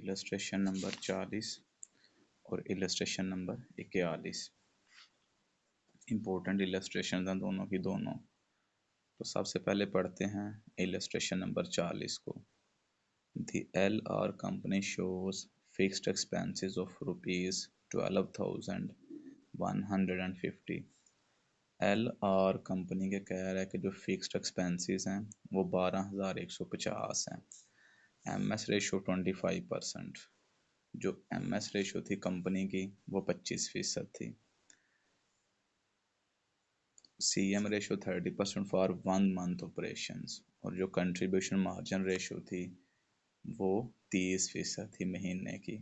Illustration number 40 और illustration number 41 important illustration हैं दोनों की दोनों। तो सबसे पहले पढ़ते हैं इलस्ट्रेशन नंबर 40 को। The LR company shows fixed expenses of rupees 12,150। LR company के कह रहा है कि जो फिक्स्ड एक्सपेंसेस हैं वो 12,150 हैं। MS ratio 25%। जो MS रेशो थी कंपनी की वो 25% थी। CM ratio 30% for 1 month operations. और जो कंट्रीब्यूशन मार्जिन रेशो थी वो 30% थी महीने की।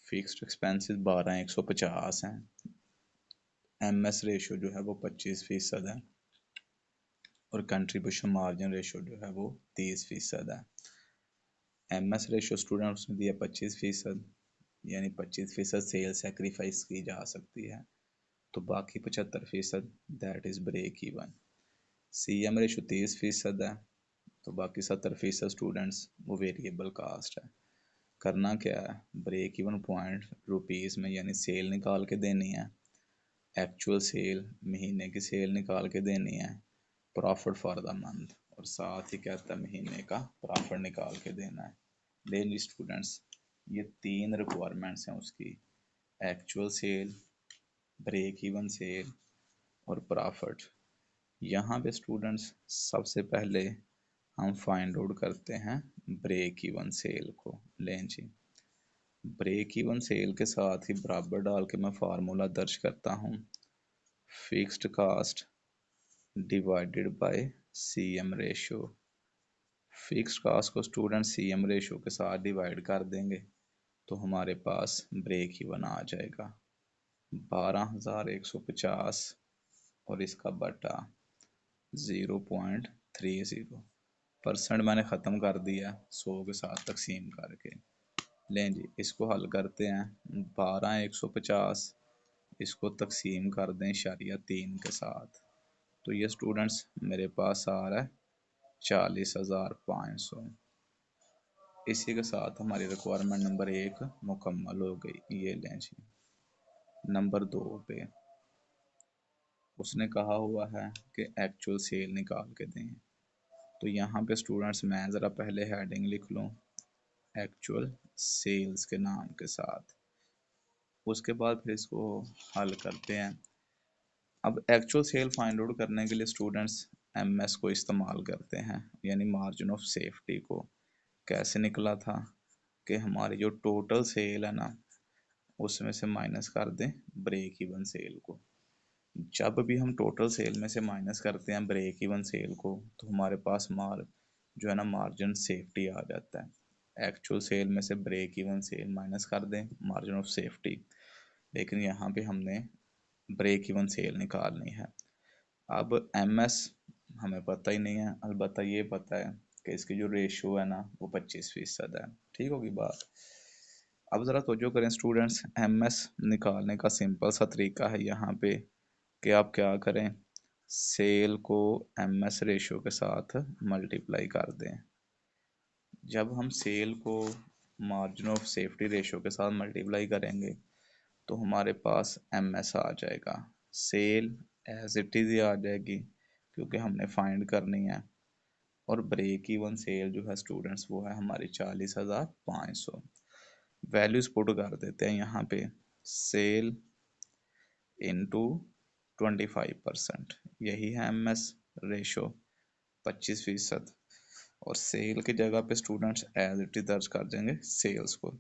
फिक्स्ड एक्सपेंसेस 12,150 हैं। MS रेशो जो है वो 25% है और कंट्रीब्यूशन मार्जिन रेशो जो है वो 30% है। MS रेशो स्टूडेंट्स ने दिया 25%, यानी 25% सेल सेक्रीफाइस की जा सकती है, तो बाकी 75% that is break even. CM ratio 30% है, तो बाकी 70% स्टूडेंट्स वो वेरिएबल कास्ट है। करना क्या है, ब्रेक इवन पॉइंट रुपीज़ में यानी सेल निकाल के देनी है, एक्चुअल सेल महीने की सेल निकाल के देनी है, प्रॉफिट फॉर द मंथ, और साथ ही कहता है महीने का प्रॉफिट निकाल के देना है। डेली स्टूडेंट्स ये 3 रिक्वायरमेंट्स हैं उसकी, actual sale, break even sale और प्रॉफिट। यहाँ पे स्टूडेंट्स सबसे पहले हम फाइंड आउट करते हैं ब्रेक इवन सेल को। लें जी, ब्रेक इवन सेल के साथ ही बराबर डाल के मैं फार्मूला दर्ज करता हूँ, fixed cost divided by CM ratio. Fixed cost को स्टूडेंट CM रेशो के साथ डिवाइड कर देंगे तो हमारे पास ब्रेक इवन आ जाएगा 12,150 और इसका बटा 0.30%। मैंने ख़त्म कर दिया 100 के साथ तकसीम करके। लें जी, इसको हल करते हैं। 12,150 इसको तकसीम कर दें 0.3 के साथ, तो ये स्टूडेंट्स मेरे पास आ रहा है 40,500। इसी के साथ हमारी रिक्वायरमेंट नंबर 1 मुकम्मल हो गई। ये लें जी, नंबर 2 पे उसने कहा हुआ है कि एक्चुअल सेल निकाल के दें, तो यहाँ पे स्टूडेंट्स मैं ज़रा पहले हेडिंग लिख लूँ एक्चुअल सेल्स के नाम के साथ, उसके बाद फिर इसको हल करते हैं। अब एक्चुअल सेल फाइंड आउट करने के लिए स्टूडेंट्स MS को इस्तेमाल करते हैं, यानी मार्जिन ऑफ सेफ्टी को। कैसे निकला था कि हमारी जो टोटल सेल है ना उसमें से माइनस कर दें ब्रेक इवन सेल को। जब भी हम टोटल सेल में से माइनस करते हैं ब्रेक इवन सेल को तो हमारे पास जो है ना मार्जिन सेफ्टी आ जाता है। एक्चुअल सेल में से ब्रेक इवन सेल माइनस कर दें मार्जिन ऑफ सेफ्टी, लेकिन यहाँ पे हमने ब्रेक इवन सेल निकालनी है। अब MS हमें पता ही नहीं है, अलबत्ता ये पता है कि इसकी जो रेशो है ना वो 25% है। ठीक होगी बात। अब ज़रा तवज्जो करें स्टूडेंट्स, MS निकालने का सिंपल सा तरीका है यहाँ पे कि आप क्या करें, सेल को MS रेशो के साथ मल्टीप्लाई कर दें। जब हम सेल को मार्जिन ऑफ सेफ्टी रेशो के साथ मल्टीप्लाई करेंगे तो हमारे पास MS आ जाएगा, सेल एज इट इज़ आ जाएगी क्योंकि हमने फाइंड करनी है, और ब्रेक इवन सेल जो है स्टूडेंट्स वो है हमारी 40,500। वैल्यूज पुट कर देते हैं यहाँ पे, सेल इनटू 25%, यही है MS रेशो 25%, और सेल की जगह पे स्टूडेंट्स एज इट इज दर्ज कर देंगे सेल्स को,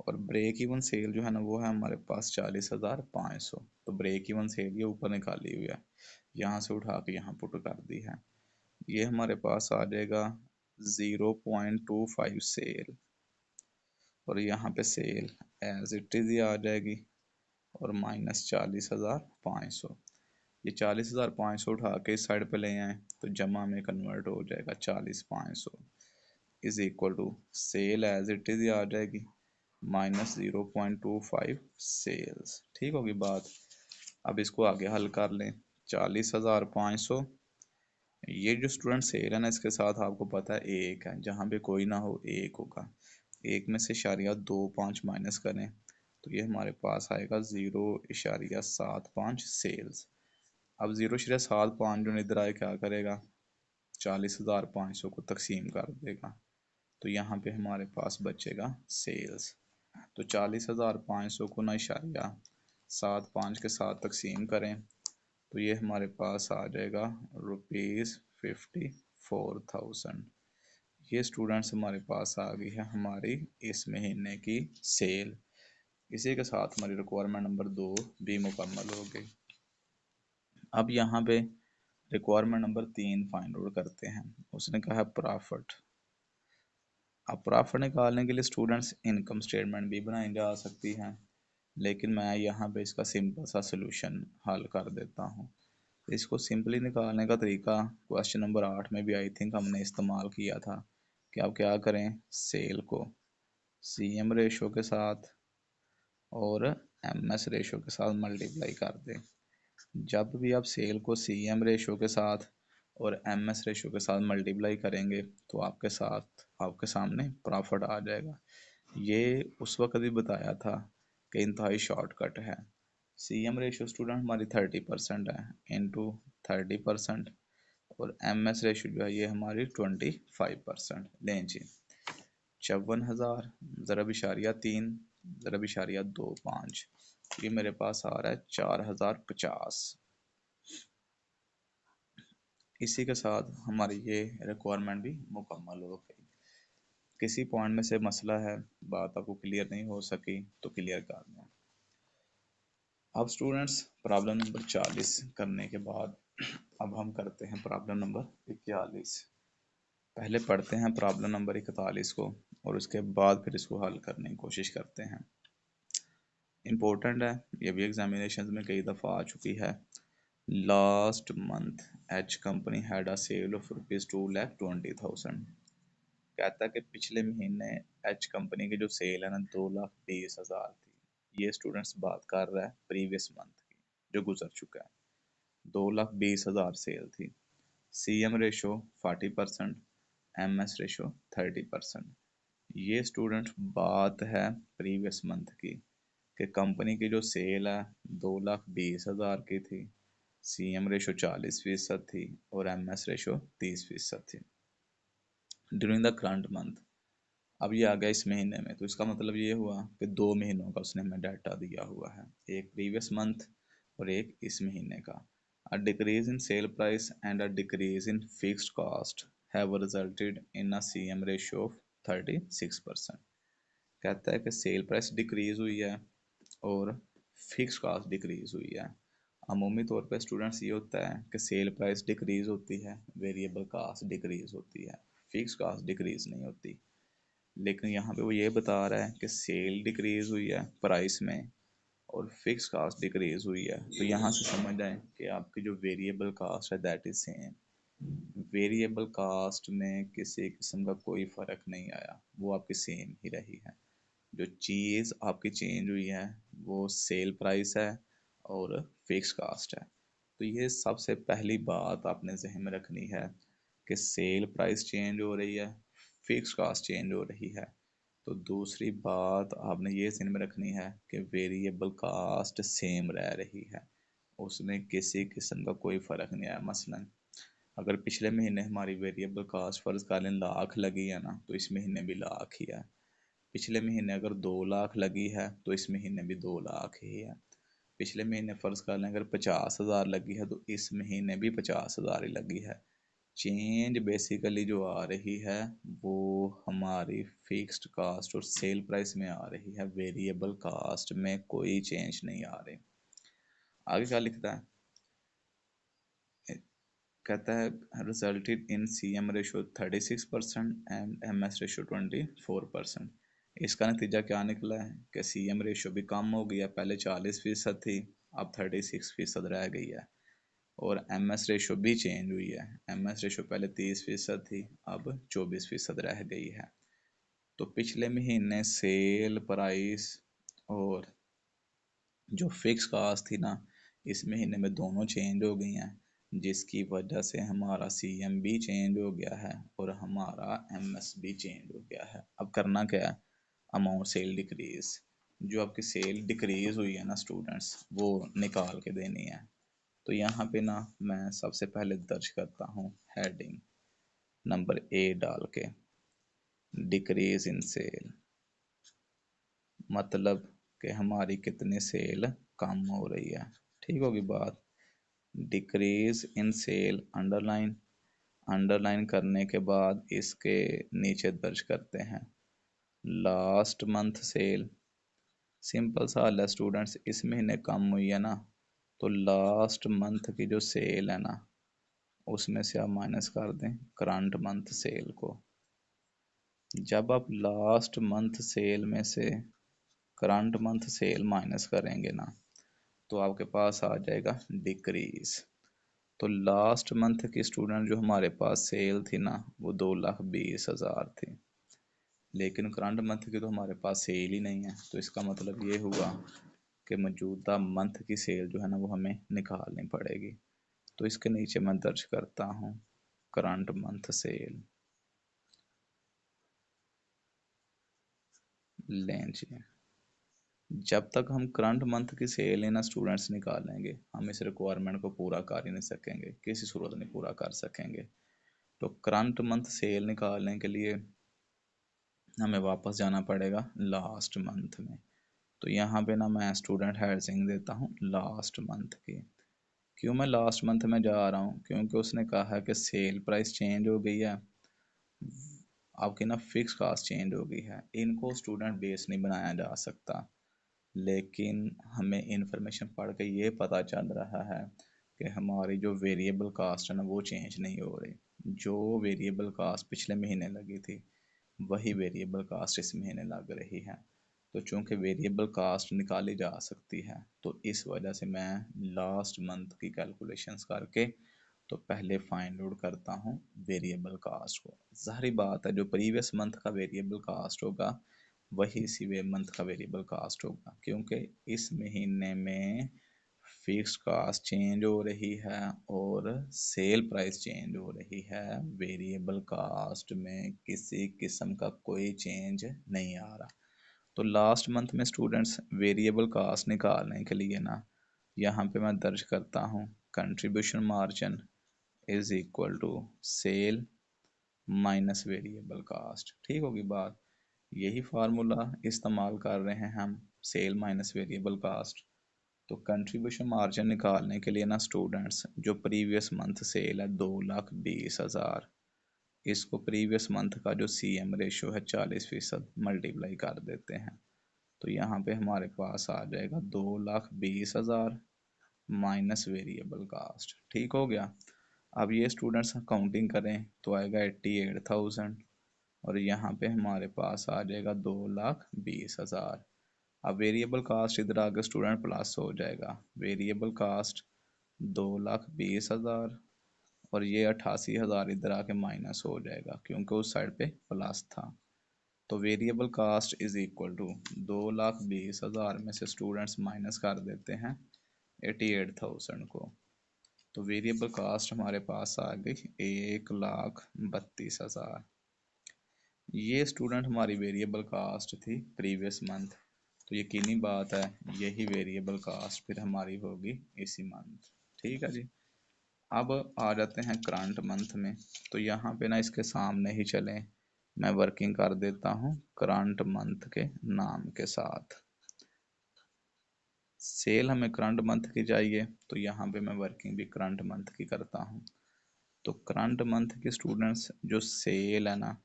और ब्रेक इवन सेल जो है ना वो है हमारे पास 40,500। तो ब्रेक इवन सेल ये ऊपर निकाली हुई है, यहाँ से उठा के यहाँ पुट कर दी है, ये हमारे पास आ जाएगा 0.25 सेल, और यहाँ पे सेल एज इट इज आ जाएगी और माइनस 40,500। ये 40,500 उठा के इस साइड पे ले आए तो जमा में कन्वर्ट हो जाएगा 40,500 is equal to sale as it is आ जाएगी माइनस 0.25 सेल्स। ठीक होगी बात। अब इसको आगे हल कर लें, 40,500, ये जो स्टूडेंट सेल है ना इसके साथ आपको पता है एक है, जहाँ पे कोई ना हो एक होगा, 1 में से इशारिया 2.5 माइनस करें तो ये हमारे पास आएगा 0.75 सेल्स। अब 0.75 जो इधर आए क्या करेगा, 40,500 को तकसीम कर देगा, तो यहाँ पे हमारे पास बचेगा सेल्स। तो 40,500 को ना इशारिया 7.5 के साथ तकसीम करें तो ये हमारे पास आ जाएगा ₹54,000। ये स्टूडेंट्स हमारे पास आ गई है हमारी इस महीने की सेल। इसी के साथ हमारी रिक्वायरमेंट नंबर 2 भी मुकम्मल हो गई। अब यहाँ पे रिक्वायरमेंट नंबर 3 फाइंड आउट करते हैं। उसने कहा है प्रॉफिट। अब प्रॉफिट निकालने के लिए स्टूडेंट्स इनकम स्टेटमेंट भी बनाई जा सकती है, लेकिन मैं यहाँ पे इसका सिंपल सा सोल्यूशन हल कर देता हूँ। इसको सिंपली निकालने का तरीका क्वेश्चन नंबर 8 में भी आई थिंक हमने इस्तेमाल किया था कि आप क्या करें, सेल को CM रेशो के साथ और MS रेशो के साथ मल्टीप्लाई कर दें। जब भी आप सेल को CM रेशो के साथ और MS रेशो के साथ मल्टीप्लाई करेंगे तो आपके सामने प्रॉफिट आ जाएगा। ये उस वक्त भी बताया था कि इंतहाई शॉर्टकट है। CM रेशो स्टूडेंट हमारी 30% है इंटू 30%, और MS रेशो जो है ये हमारी 25%। लें जी, 54,000 ज़रब इशारिया 3 ज़रब इशारिया 2.5, ये मेरे पास आ रहा है 4,050। इसी के साथ हमारी ये रिक्वायरमेंट भी मुकम्मल हो गई। किसी पॉइंट में से मसला है, बात आपको क्लियर नहीं हो सकी तो क्लियर कर दें। अब स्टूडेंट्स प्रॉब्लम नंबर 40 करने के बाद अब हम करते हैं प्रॉब्लम नंबर 41। पहले पढ़ते हैं प्रॉब्लम नंबर 41 को और उसके बाद फिर इसको हल करने की कोशिश करते हैं। इम्पोर्टेंट है, ये भी एग्जामिनेशन में कई दफ़ा आ चुकी है। Last month H company had a sale of ₹2,20,000। कहता है कि पिछले महीने एच कंपनी की जो सेल है ना 2,20,000 थी। ये स्टूडेंट्स बात कर रहा है प्रीवियस मंथ की जो गुजर चुका है। 2,20,000 सेल थी। CM ratio 40%, MS ratio 30%। ये स्टूडेंट बात है प्रीवियस मंथ की कि कंपनी की जो सेल है 2,20,000 की थी, CM रेशो 40% थी और MS रेशो 30% थी ड्यूरिंग द करंट मंथ। अब ये आ गया इस महीने में, तो इसका मतलब ये हुआ कि 2 महीनों का उसने हमें डाटा दिया हुआ है, एक प्रीवियस मंथ और एक इस महीने का। A decrease in sale price and a decrease in fixed cost have resulted in a CM ratio of 36%। कहता है कि सेल प्राइस डिक्रीज हुई है और फिक्स्ड कॉस्ट डिक्रीज हुई है। अमूमी तौर पर स्टूडेंट्स ये होता है कि सेल प्राइस डिक्रीज होती है, वेरिएबल कास्ट डिक्रीज होती है, फिक्स्ड कास्ट डिक्रीज नहीं होती। लेकिन यहाँ पे वो ये बता रहा है कि सेल डिक्रीज हुई है प्राइस में और फिक्स कास्ट डिक्रीज हुई है, तो यहाँ से समझ आए कि आपकी जो वेरिएबल कास्ट है that is same. Variable cost में किसी किस्म का कोई फ़र्क नहीं आया, वो आपकी सेम ही रही है। जो चीज़ आपकी चेंज हुई है वो सेल प्राइस है और फिक्स कास्ट है। तो ये सबसे पहली बात आपने जहन में रखनी है कि सेल प्राइस चेंज हो रही है, फिक्स कास्ट चेंज हो रही है। तो दूसरी बात आपने ये ध्यान में रखनी है कि वेरिएबल कास्ट सेम रह रही है, उसमें किसी किस्म का कोई फ़र्क नहीं आया। मसलन अगर पिछले महीने हमारी वेरिएबल कास्ट फ़र्ज़ कर लें लाख लगी है ना, तो इस महीने भी लाख ही है। पिछले महीने अगर 2 लाख लगी है तो इस महीने भी 2 लाख ही है। पिछले महीने फ़र्ज़ कर लें अगर 50,000 लगी है तो इस महीने भी 50,000 ही लगी है। चेंज बेसिकली जो आ रही है वो हमारी फिक्स्ड कास्ट और सेल प्राइस में आ रही है, वेरिएबल कास्ट में कोई चेंज नहीं आ रही। आगे क्या लिखता है, कहता है resulted in CM ratio 36% and MS ratio 24%। इसका नतीजा क्या निकला है कि CM रेशो भी कम हो गया, पहले 40% थी अब 36% रह गई है, और MS रेशो भी चेंज हुई है। MS रेशो पहले 30% थी अब 24% रह गई है। तो पिछले महीने सेल प्राइस और जो फिक्स कास्ट थी ना, इस महीने में दोनों चेंज हो गई हैं, जिसकी वजह से हमारा CM भी चेंज हो गया है और हमारा MS भी चेंज हो गया है। अब करना क्या है, अमाउंट सेल डिक्रीज, जो आपकी सेल डिक्रीज हुई है ना स्टूडेंट्स, वो निकाल के देनी है। तो यहाँ पे ना मैं सबसे पहले दर्ज करता हूँ हेडिंग नंबर ए डाल के, डिक्रीज इन सेल, मतलब कि हमारी कितनी सेल कम हो रही है। ठीक होगी बात। Decrease in sale underline, underline करने के बाद इसके नीचे दर्ज करते हैं लास्ट मंथ सेल। सिंपल सा हाल है स्टूडेंट्स, इस महीने कम हुई है ना, तो लास्ट मंथ की जो सेल है ना, उसमें से आप माइनस कर दें करंट मंथ सेल को। जब आप लास्ट मंथ सेल में से करंट मंथ सेल माइनस करेंगे ना, तो आपके पास आ जाएगा डिक्रीज। तो लास्ट मंथ की स्टूडेंट जो हमारे पास सेल थी ना, वो 2,20,000 थी, लेकिन करंट मंथ की तो हमारे पास सेल ही नहीं है। तो इसका मतलब ये हुआ कि मौजूदा मंथ की सेल जो है ना, वो हमें निकालनी पड़ेगी। तो इसके नीचे मैं दर्ज करता हूँ करंट मंथ सेल। लें जी, जब तक हम करंट मंथ की सेल ना स्टूडेंट्स निकालेंगे, हम इस रिक्वायरमेंट को पूरा कर ही नहीं सकेंगे, किसी सूरत नहीं पूरा कर सकेंगे। तो करंट मंथ सेल निकालने के लिए हमें वापस जाना पड़ेगा लास्ट मंथ में। तो यहाँ पे ना मैं स्टूडेंट हेडिंग देता हूँ लास्ट मंथ की। क्यों मैं लास्ट मंथ में जा रहा हूँ? क्योंकि उसने कहा है कि सेल प्राइस चेंज हो गई है, आपकी ना फिक्स कास्ट चेंज हो गई है। इनको स्टूडेंट बेस नहीं बनाया जा सकता, लेकिन हमें इंफॉर्मेशन पढ़ के ये पता चल रहा है कि हमारी जो वेरिएबल कास्ट है ना, वो चेंज नहीं हो रही। जो वेरिएबल कास्ट पिछले महीने लगी थी, वही वेरिएबल कास्ट इस महीने लग रही है। तो चूंकि वेरिएबल कास्ट निकाली जा सकती है, तो इस वजह से मैं लास्ट मंथ की कैलकुलेशंस करके तो पहले फाइंड आउट करता हूँ वेरिएबल कास्ट को। जाहिर बात है, जो प्रीवियस मंथ का वेरिएबल कास्ट होगा वही इसी वे मंथ का वेरिएबल कास्ट होगा, क्योंकि इस महीने में फिक्स कास्ट चेंज हो रही है और सेल प्राइस चेंज हो रही है। वेरिएबल कास्ट में किसी किस्म का कोई चेंज नहीं आ रहा। तो लास्ट मंथ में स्टूडेंट्स वेरिएबल कास्ट निकालने के लिए ना, यहाँ पे मैं दर्ज करता हूँ contribution margin is equal to sale minus variable cost. ठीक होगी बात। यही फार्मूला इस्तेमाल कर रहे हैं हम, सेल माइनस वेरिएबल कास्ट। तो कंट्रीब्यूशन मार्जिन निकालने के लिए ना स्टूडेंट्स, जो प्रीवियस मंथ सेल है 2,20,000, इसको प्रीवियस मंथ का जो CM रेशो है 40% मल्टीप्लाई कर देते हैं। तो यहाँ पे हमारे पास आ जाएगा 2,20,000 माइनस वेरिएबल कास्ट। ठीक हो गया। अब ये स्टूडेंट्स काउंटिंग करें तो आएगा 88,000, और यहाँ पे हमारे पास आ जाएगा 2,20,000। अब वेरिएबल कास्ट इधर आगे स्टूडेंट प्लस हो जाएगा, वेरिएबल कास्ट 2,20,000, और ये 88,000 इधर आके माइनस हो जाएगा क्योंकि उस साइड पे प्लस था। तो variable cost is equal to 2,20,000 में से स्टूडेंट्स माइनस कर देते हैं 88,000 को। तो वेरिएबल कास्ट हमारे पास आ गई 1,32,000। ये स्टूडेंट हमारी वेरिएबल कास्ट थी प्रीवियस मंथ। तो यकीनी बात है यही वेरिएबल कास्ट फिर हमारी होगी इसी मंथ। ठीक है जी। अब आ जाते हैं करंट मंथ में। तो यहाँ पे ना इसके सामने ही चलें, मैं वर्किंग कर देता हूँ करंट मंथ के नाम के साथ। सेल हमें करंट मंथ की चाहिए, तो यहाँ पे मैं वर्किंग भी करंट मंथ की करता हूँ। तो करंट मंथ की स्टूडेंट्स जो सेल है ना,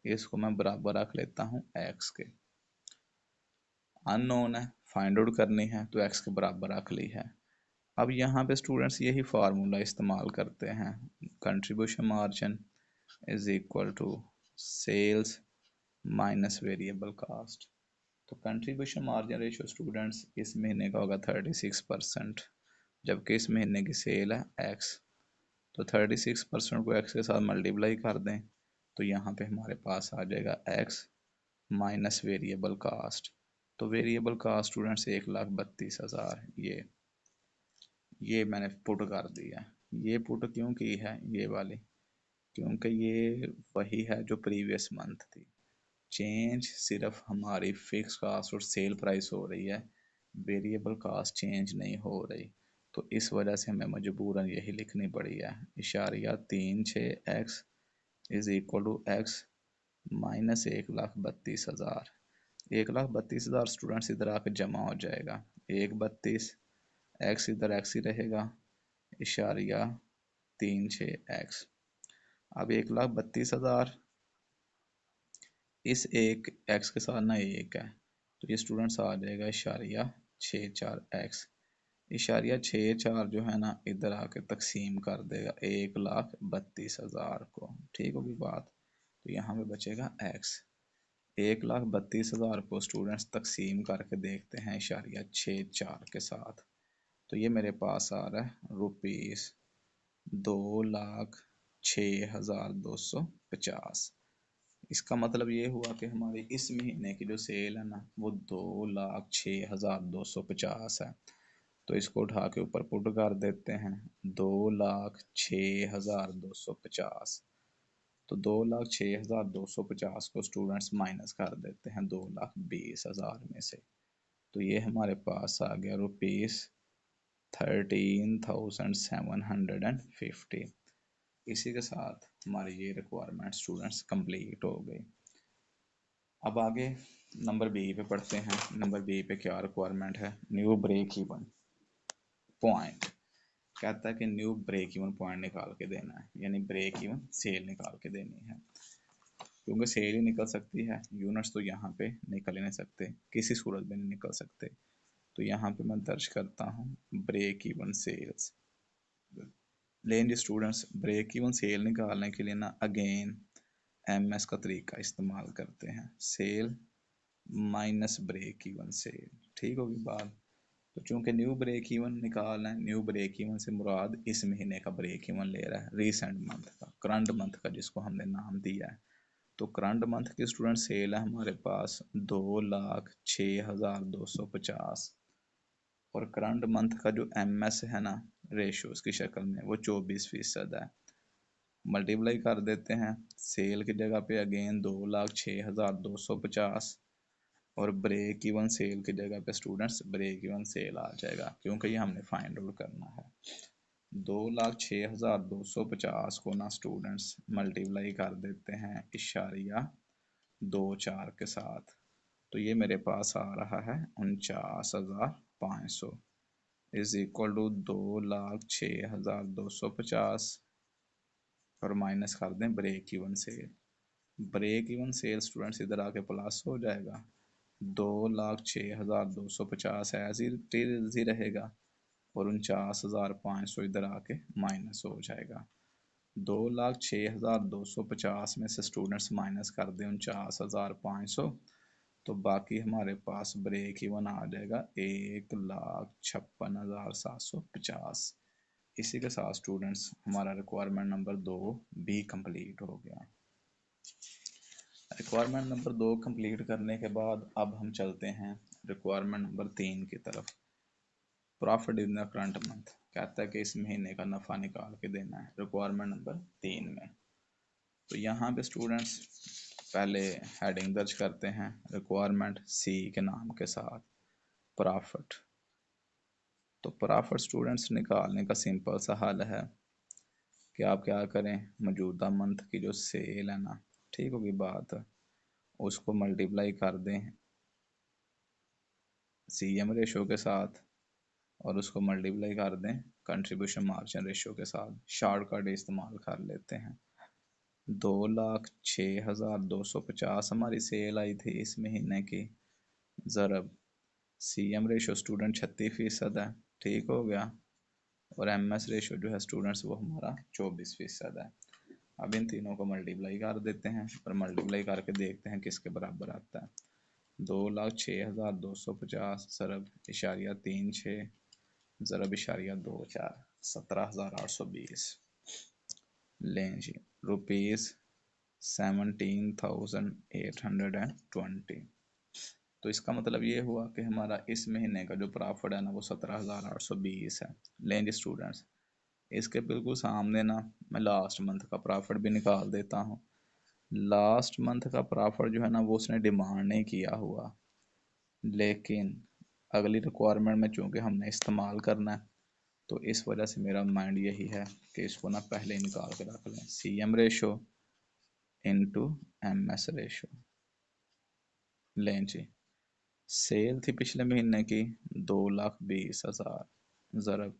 इसको मैं बराबर रख लेता हूँ एक्स के। अननोन है, फाइंड आउट करनी है, तो एक्स के बराबर रख ली है। अब यहाँ पे स्टूडेंट्स यही फार्मूला इस्तेमाल करते हैं, contribution margin is equal to sales minus variable cost. तो कंट्रीब्यूशन मार्जिन रेशियो स्टूडेंट्स इस महीने का होगा 36%, जबकि इस महीने की सेल है एक्स। तो 36% को एक्स के साथ मल्टीप्लाई कर दें, तो यहाँ पे हमारे पास आ जाएगा एक्स माइनस वेरिएबल कास्ट। तो वेरिएबल कास्ट स्टूडेंट्स 1,32,000, ये मैंने पुट कर दिया। ये पुट क्यों की है ये वाली? क्योंकि ये वही है जो प्रीवियस मंथ थी। चेंज सिर्फ हमारी फिक्स कास्ट और सेल प्राइस हो रही है, वेरिएबल कास्ट चेंज नहीं हो रही, तो इस वजह से हमें मजबूरन यही लिखनी पड़ी है, इशारिया 36x is equal to x minus 1,32,000। 1,32,000 students इधर आके जमा हो जाएगा, 1,32 x इधर x ही रहेगा, इशारिया 36x। अब 1,32,000 इस एक x के साथ ना एक है, तो ये स्टूडेंट्स आ जाएगा इशारिया 64x। इशारिया 64 जो है ना इधर आके तकसीम कर देगा 1,32,000 को, ठीक होगी बात। तो यहाँ पे बचेगा x। 1,32,000 को स्टूडेंट्स तकसीम करके देखते हैं इशारिया 64 के साथ, तो ये मेरे पास आ रहा है रुपीज़ 2,06,250। इसका मतलब ये हुआ कि हमारी इस महीने की जो सेल है ना वो 2,06,250 है। तो इसको उठा के ऊपर पुट कर देते हैं, 2,06,250। तो 2,06,250 को स्टूडेंट्स माइनस कर देते हैं 2,20,000 में से, तो ये हमारे पास आ गया रुपीज़ 13,750। इसी के साथ हमारी ये रिक्वायरमेंट स्टूडेंट्स कंप्लीट हो गई। अब आगे नंबर बी पे पढ़ते हैं। नंबर बी पे क्या रिक्वायरमेंट है, न्यू ब्रेक इवन पॉइंट। कहता है कि न्यू ब्रेक इवन पॉइंट निकाल के देना है, यानी ब्रेक इवन सेल निकाल के देनी है। क्योंकि सेल ही निकल सकती है, यूनिट्स तो यहाँ पे निकल ही नहीं सकते, किसी सूरत में नहीं निकल सकते। तो यहाँ पे मैं दर्ज करता हूँ ब्रेक इवन सेल्स। लेकिन स्टूडेंट्स ब्रेक इवन सेल निकालने के लिए ना अगेन MS का तरीका इस्तेमाल करते हैं, sale minus break even sale, ठीक होगी बात। तो चूंकि न्यू ब्रेक इवन निकालना है, न्यू ब्रेक इवन से मुराद इस महीने का ब्रेक इवन ले रहा है, रिसेंट मंथ का, करंट मंथ का, जिसको हमने नाम दिया है। तो करंट मंथ की स्टूडेंट सेल है हमारे पास 2,06,250, और करंट मंथ का जो MS है ना रेशोज की शक्ल में वो 24% है। मल्टीप्लाई कर देते हैं, सेल की जगह पे अगेन 2,06,250 और ब्रेक इवन सेल की जगह पे स्टूडेंट्स ब्रेक इवन सेल आ जाएगा, क्योंकि ये हमने फाइंड आउट करना है। 2,06,250 को ना स्टूडेंट्स मल्टीप्लाई कर देते हैं इशारिया 2,4 के साथ, तो ये मेरे पास आ रहा है 49,500 इज इक्वल टू 2,06,250 और माइनस कर दें break even sale. Break even sale students इधर आके प्लस हो जाएगा, 2,06,250 एज इट इज ही रहेगा और 49,500 इधर आके माइनस हो जाएगा। 2,06,250 में से स्टूडेंट्स माइनस कर दें 49,500, तो बाकी हमारे पास ब्रेक इवन आ जाएगा 1,56,750। इसी के साथ स्टूडेंट्स हमारा रिक्वायरमेंट नंबर 2 भी कंप्लीट हो गया। रिक्वायरमेंट नंबर 2 कंप्लीट करने के बाद अब हम चलते हैं रिक्वायरमेंट नंबर 3 की तरफ। Profit in the current month, कहता है कि इस महीने का नफ़ा निकाल के देना है रिक्वायरमेंट नंबर 3 में। तो यहाँ पे स्टूडेंट्स पहले हेडिंग दर्ज करते हैं रिक्वायरमेंट C के नाम के साथ, प्रॉफिट। तो प्रॉफिट स्टूडेंट्स निकालने का सिंपल सा हल है कि आप क्या करें, मौजूदा मंथ की जो सेल है ना, ठीक होगी बात, उसको मल्टीप्लाई कर दें CM रेशो के साथ और उसको मल्टीप्लाई कर दें कंट्रीब्यूशन मार्जिन रेशो के साथ। शॉर्टकट इस्तेमाल कर लेते हैं। 2,06,250 हमारी सेल आई थी इस महीने की, ज़रब CM रेशो स्टूडेंट 36% है, ठीक हो गया, और MS रेशो जो है स्टूडेंट्स वो हमारा 24% है। अब इन तीनों को मल्टीप्लाई कर देते हैं और मल्टीप्लाई करके देखते हैं किसके बराबर आता है। 2,06,250 ज़रब इशारिया 36 ज़रब इशारिया 2,4 17,820 लें जी, रुपीज़ 17,820। तो इसका मतलब ये हुआ कि हमारा इस महीने का जो प्रॉफिट है ना वो 17,820 है। लें जी स्टूडेंट्स, इसके बिल्कुल सामने ना मैं लास्ट मंथ का प्रॉफिट भी निकाल देता हूँ। लास्ट मंथ का प्रॉफिट जो है ना वो उसने डिमांड नहीं किया हुआ, लेकिन अगली रिक्वायरमेंट में चूंकि हमने इस्तेमाल करना है तो इस वजह से मेरा माइंड यही है कि इसको ना पहले ही निकाल के रख लें। CM ratio into MS ratio. लें जी, सेल थी पिछले महीने की 2,20,000 ज़रब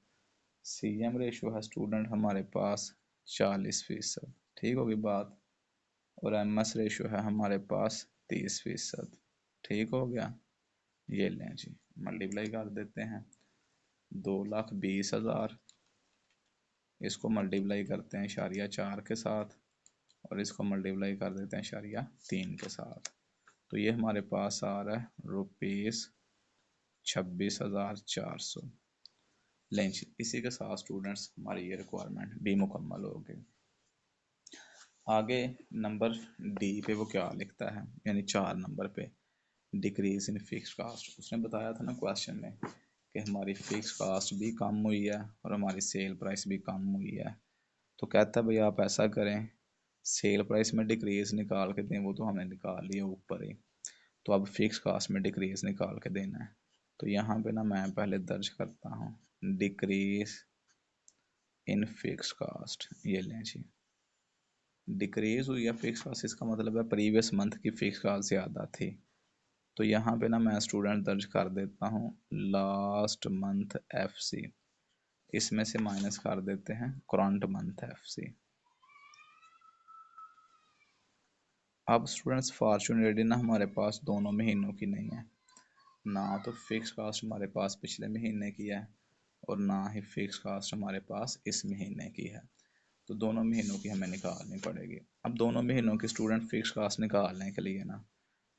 CM रेशो है स्टूडेंट हमारे पास 40%, ठीक होगी बात, और MS रेशो है हमारे पास 30%, ठीक हो गया। ये लें जी, मल्टीप्लाई कर देते हैं 2,20,000, इसको मल्टीप्लाई करते हैं इशारिया 4 के साथ, और इसको मल्टीप्लाई कर देते हैं इशारिया 3 के साथ, तो ये हमारे पास आ रहा है ₹26,400। लेंच इसी के साथ स्टूडेंट्स हमारी ये रिक्वायरमेंट भी मुकम्मल हो गई। आगे नंबर डी पे वो क्या लिखता है, यानी 4 नंबर पे डिक्रीज इन फिक्स कास्ट। उसने बताया था ना क्वेश्चन में कि हमारी फिक्स कास्ट भी कम हुई है और हमारी सेल प्राइस भी कम हुई है, तो कहता है भाई आप ऐसा करें, सेल प्राइस में डिक्रीज निकाल के दें, वो तो हमने निकाल लिया ऊपर ही, तो अब फिक्स कास्ट में डिक्रीज निकाल के देना है। तो यहाँ पे ना मैं पहले दर्ज करता हूँ डिक्रीज इन फिक्स कास्ट। ये लें जी, डिक्रीज हुई है फिक्स कास्ट, इसका मतलब है प्रीवियस मंथ की फिक्स कास्ट ज़्यादा थी, तो यहाँ पे ना मैं स्टूडेंट दर्ज कर देता हूँ लास्ट मंथ FC, इसमें से माइनस कर देते हैं करंट मंथ FC। अब स्टूडेंट्स फॉर्चुनेटली ना हमारे पास दोनों महीनों की नहीं है, ना तो फिक्स कास्ट हमारे पास पिछले महीने की है और ना ही फिक्स कास्ट हमारे पास इस महीने की है, तो दोनों महीनों की हमें निकालनी पड़ेगी। अब दोनों महीनों की स्टूडेंट फिक्स कास्ट निकालने के लिए ना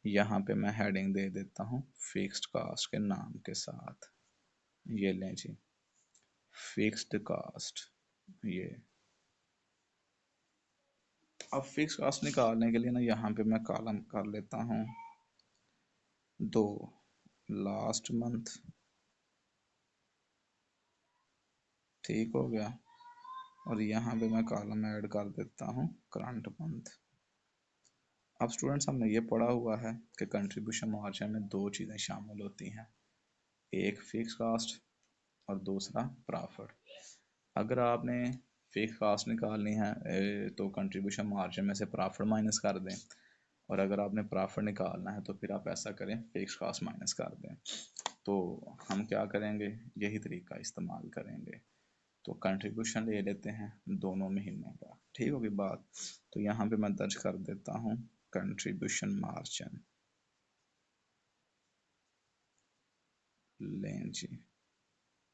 यहाँ पे मैं हेडिंग दे देता हूँ फिक्स्ड कास्ट के नाम के साथ। ये लें जी, फिक्स्ड कास्ट। ये अब फिक्स कास्ट निकालने के लिए ना यहाँ पे मैं कॉलम कर लेता हूँ 2 लास्ट मंथ, ठीक हो गया, और यहाँ पे मैं कॉलम ऐड कर देता हूँ करंट मंथ। अब स्टूडेंट्स हमने ये पढ़ा हुआ है कि कंट्रीब्यूशन मार्जिन में 2 चीज़ें शामिल होती हैं, एक फिक्स कास्ट और दूसरा प्रॉफिट। अगर आपने फिक्स कास्ट निकालनी है तो कंट्रीब्यूशन मार्जिन में से प्रॉफिट माइनस कर दें, और अगर आपने प्रॉफिट निकालना है तो फिर आप ऐसा करें फिक्स कास्ट माइनस कर दें। तो हम क्या करेंगे, यही तरीका इस्तेमाल करेंगे, तो कंट्रीब्यूशन ले लेते हैं दोनों महीनों का, ठीक होगी बात। तो यहाँ पे मैं दर्ज कर देता हूँ कंट्रीब्यूशन मार्जिन। लें जी,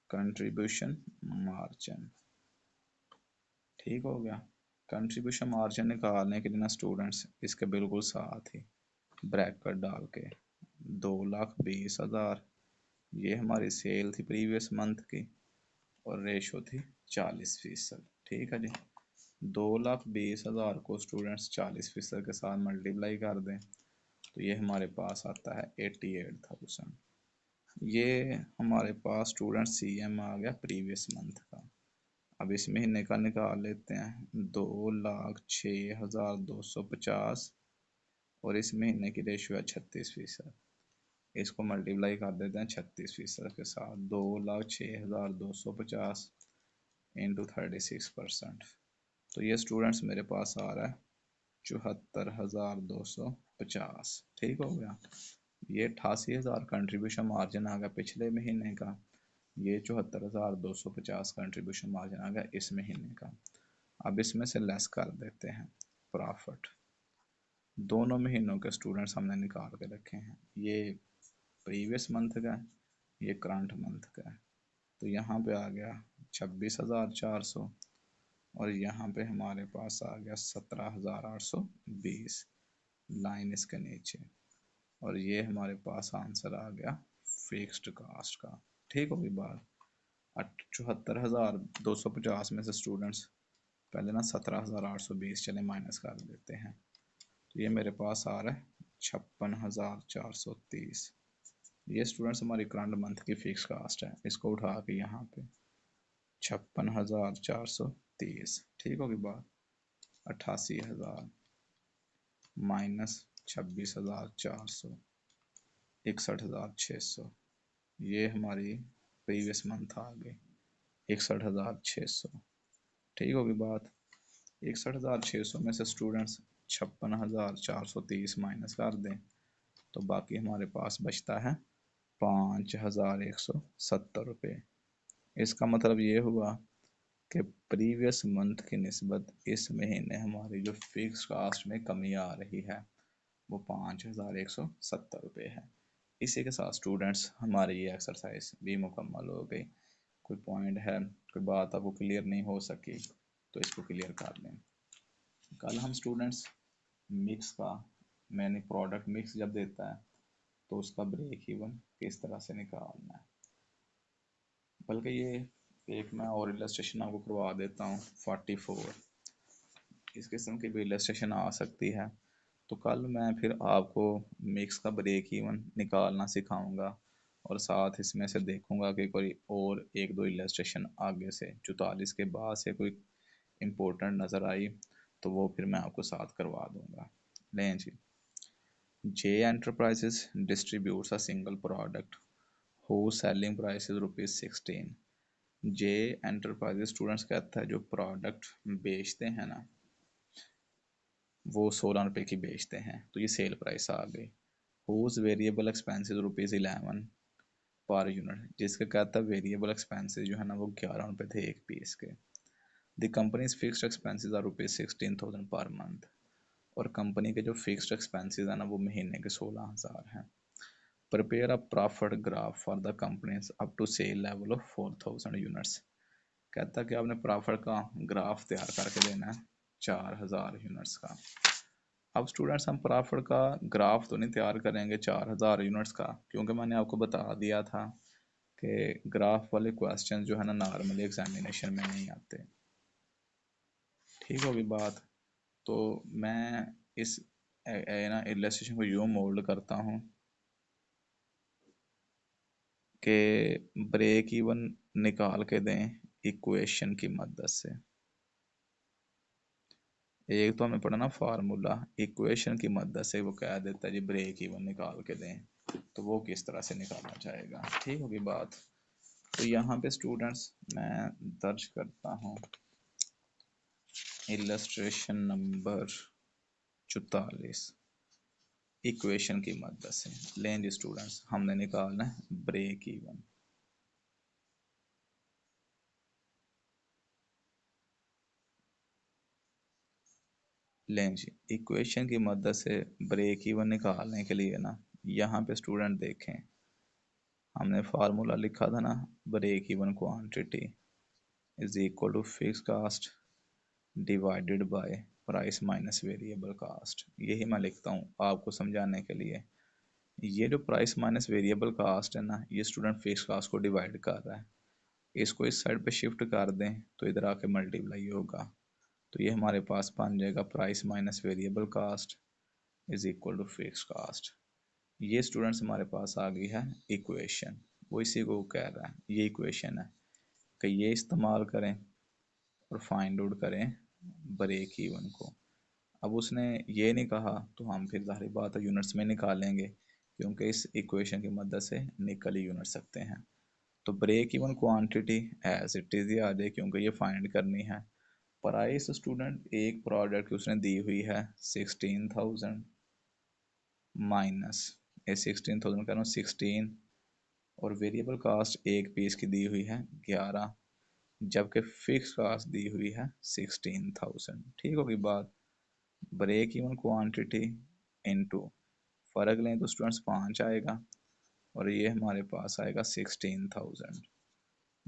कंट्रीब्यूशन मार्जिन, ठीक हो गया। कंट्रीब्यूशन मार्जिन निकालने के लिए ना स्टूडेंट्स इसके बिल्कुल साथ ही ब्रैकेट डाल के 2,20,000, ये हमारी सेल थी प्रीवियस मंथ की और रेशो थी 40%, ठीक है जी। 2,20,000 को स्टूडेंट्स 40% के साथ मल्टीप्लाई कर दें तो ये हमारे पास आता है 88,000। ये हमारे पास स्टूडेंट CM आ गया प्रीवियस मंथ का। अब इस महीने का निकाल लेते हैं 2,06,250, और इस महीने की रेशियो है 36%, इसको मल्टीप्लाई कर देते हैं 36% के साथ, 2,06,250 इंटू 36%, तो ये स्टूडेंट्स मेरे पास आ रहा है 74,250, ठीक हो गया। ये 88,000 कंट्रीब्यूशन मार्जिन आ गया पिछले महीने का, ये 74,250 कंट्रीब्यूशन मार्जिन आ गया इस महीने का। अब इसमें से लेस कर देते हैं प्रॉफिट, दोनों महीनों के स्टूडेंट्स हमने निकाल के रखे हैं, ये प्रीवियस मंथ का है, ये करंट मंथ का है, तो यहाँ पे आ गया 26,400, और यहाँ पे हमारे पास आ गया 17,820 लाइन इसके नीचे, और ये हमारे पास आंसर आ गया फिक्स्ड कास्ट का, ठीक होगी बात। 74,250 में से स्टूडेंट्स पहले ना 17,820 चले माइनस कर देते हैं, तो ये मेरे पास आ रहा है 56,430। ये स्टूडेंट्स हमारी करंट मंथ की फिक्स कास्ट है, इसको उठा के यहाँ पे 56,430, ठीक होगी बात, 88,000 माइनस 26,400, 61,600। ये हमारी प्रीवियस मंथ आ गई 61,600। ठीक होगी बात। 61,600 में से स्टूडेंट्स 56,430 माइनस कर दें तो बाकी हमारे पास बचता है 5,170 रुपये। इसका मतलब ये हुआ कि प्रीवियस मंथ की निस्बत इस महीने हमारी जो फिक्स कास्ट में कमी आ रही है वो 5,170 रुपये है। इसी के साथ स्टूडेंट्स हमारी ये एक्सरसाइज भी मुकम्मल हो गई। कोई पॉइंट है, कोई बात आपको क्लियर नहीं हो सकी तो इसको क्लियर कर लें। कल हम स्टूडेंट्स मिक्स का, मैंने प्रोडक्ट मिक्स जब देता है तो उसका ब्रेक इवन किस तरह से निकालना है, बल्कि ये एक मैं और इलस्ट्रेशन आपको करवा देता हूँ 44। इस किस्म की भी इलस्ट्रेशन आ सकती है। तो कल मैं फिर आपको मिक्स का ब्रेक इवन निकालना सिखाऊंगा और साथ इसमें से देखूंगा कि कोई और एक दो इलस्ट्रेशन आगे से 44 के बाद से कोई इम्पोर्टेंट नज़र आई तो वो फिर मैं आपको साथ करवा दूंगा। लें जी। J Enterprises distributes a single product whose selling price is ₹16। J Enterprises students कहता है जो प्रोडक्ट बेचते हैं ना वो 16 रुपये की बेचते हैं, तो ये सेल प्राइस आ गई। whose variable expenses ₹11 per unit, जिसका कहता है वेरिएबल एक्सपेंसेस जो है ना वो 11 रुपये थे एक पीस के। The company's fixed expenses are ₹16,000 per month, और कंपनी के जो फिक्स्ड एक्सपेंसेस है ना वो महीने के 16,000 हैं। Prepare a profit graph for the company's up to sale level of 4,000 units. कहता है कि आपने प्रॉफिट का ग्राफ तैयार करके देना है 4,000 यूनिट्स का। अब स्टूडेंट्स हम प्रॉफिट का ग्राफ तो नहीं तैयार करेंगे 4,000 यूनिट्स का, क्योंकि मैंने आपको बता दिया था कि ग्राफ वाले क्वेश्चन जो है ना नॉर्मली एग्जामिनेशन में नहीं आते। ठीक होगी बात। तो मैं इस ना इलस्ट्रेशन को यूँ मोल्ड करता हूँ कि ब्रेक इवन निकाल के दें इक्वेशन की मदद से। एक तो हमें पढ़ा ना फार्मूला, इक्वेशन की मदद से वो कह देता है जी ब्रेक इवन निकाल के दें, तो वो किस तरह से निकालना चाहेगा। ठीक होगी बात। तो यहाँ पे स्टूडेंट्स मैं दर्ज करता हूँ इलस्ट्रेशन नंबर 44 इक्वेशन की मदद से। लें जी स्टूडेंट्स, हमने निकालना है ब्रेक इवन। लें जी, इक्वेशन की मदद से ब्रेक इवन निकालने के लिए ना यहाँ पे स्टूडेंट देखें, हमने फार्मूला लिखा था ना, break even quantity is equal to fix cost divided by price minus variable cost. यही मैं लिखता हूँ आपको समझाने के लिए। ये जो प्राइस माइनस वेरिएबल कास्ट है ना, ये स्टूडेंट फिक्स कास्ट को डिवाइड कर रहा है। इसको इस साइड पे शिफ्ट कर दें तो इधर आके मल्टीप्लाई होगा, तो ये हमारे पास बन जाएगा price minus variable cost is equal to fix cost. ये स्टूडेंट्स हमारे पास आ गई है इक्वेशन, वो इसी को कह रहा है, ये इक्वेशन है कि ये इस्तेमाल करें और फाइंड आउट करें ब्रेक इवन को। अब उसने ये नहीं कहा तो हम फिर जाहिर बात है यूनिट्स में निकालेंगे, क्योंकि इस इक्वेशन की मदद से निकल ही यूनिट सकते हैं। तो break even quantity as it is ही आ जाए, क्योंकि ये फाइंड करनी है। प्राइस स्टूडेंट एक प्रोडक्ट की उसने दी हुई है 16,000 माइनस ये 16,000 का 16, और वेरिएबल कास्ट एक पीस की दी हुई है 11, जबकि फिक्स कास्ट दी हुई है 16,000। ठीक होगी बात। ब्रेक इवन क्वांटिटी इनटू फ़र्क लें तो स्टूडेंट्स 5 आएगा और ये हमारे पास आएगा 16,000।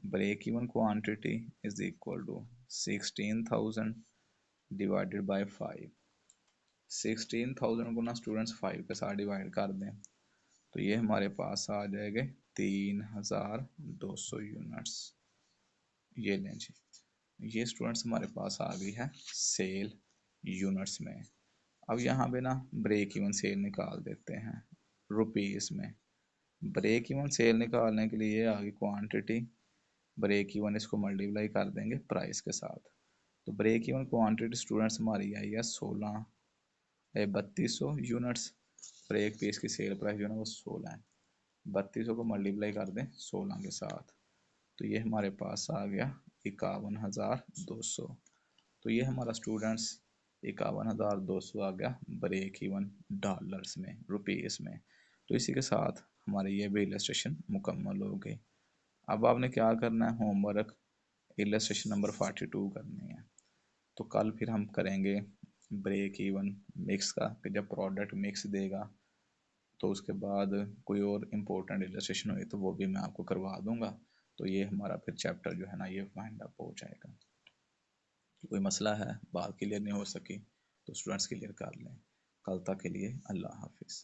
Break even quantity is equal to 16,000 divided by 5। 16,000 को ना स्टूडेंट्स 5 के साथ डिवाइड कर दें तो ये हमारे पास आ जाएंगे 3,200 यूनिट्स। ये लें जी, ये स्टूडेंट्स हमारे पास आ गई है सेल यूनिट्स में। अब यहाँ पे ना ब्रेक इवन सेल निकाल देते हैं रुपीस में। ब्रेक इवन सेल निकालने के लिए आ गई क्वांटिटी, ब्रेक इवन इसको मल्टीप्लाई कर देंगे प्राइस के साथ। तो ब्रेक इवन क्वांटिटी स्टूडेंट्स हमारी आई है 16 3200 यूनिट्स, और एक पीस की सेल प्राइस जो है ना वो 16 है। 3200 को मल्टीप्लाई कर दें 16 के साथ, तो ये हमारे पास आ गया 51,200। तो ये हमारा स्टूडेंट्स 51,200 आ गया ब्रेक इवन डॉलर्स में, रुपीस में। तो इसी के साथ हमारी ये भी इलस्ट्रेशन मुकम्मल हो गई। अब आपने क्या करना है, होमवर्क इलस्ट्रेशन नंबर 42 करनी है। तो कल फिर हम करेंगे ब्रेक इवन मिक्स का, कि जब प्रोडक्ट मिक्स देगा तो उसके बाद कोई और इम्पोर्टेंट इलस्ट्रेशन हुई तो वो भी मैं आपको करवा दूंगा। तो ये हमारा फिर चैप्टर जो है ना ये वाइंड अप हो जाएगा। कोई मसला है, बात क्लियर नहीं हो सकी तो स्टूडेंट्स क्लियर कर लें। कल तक के लिए अल्लाह हाफिज़।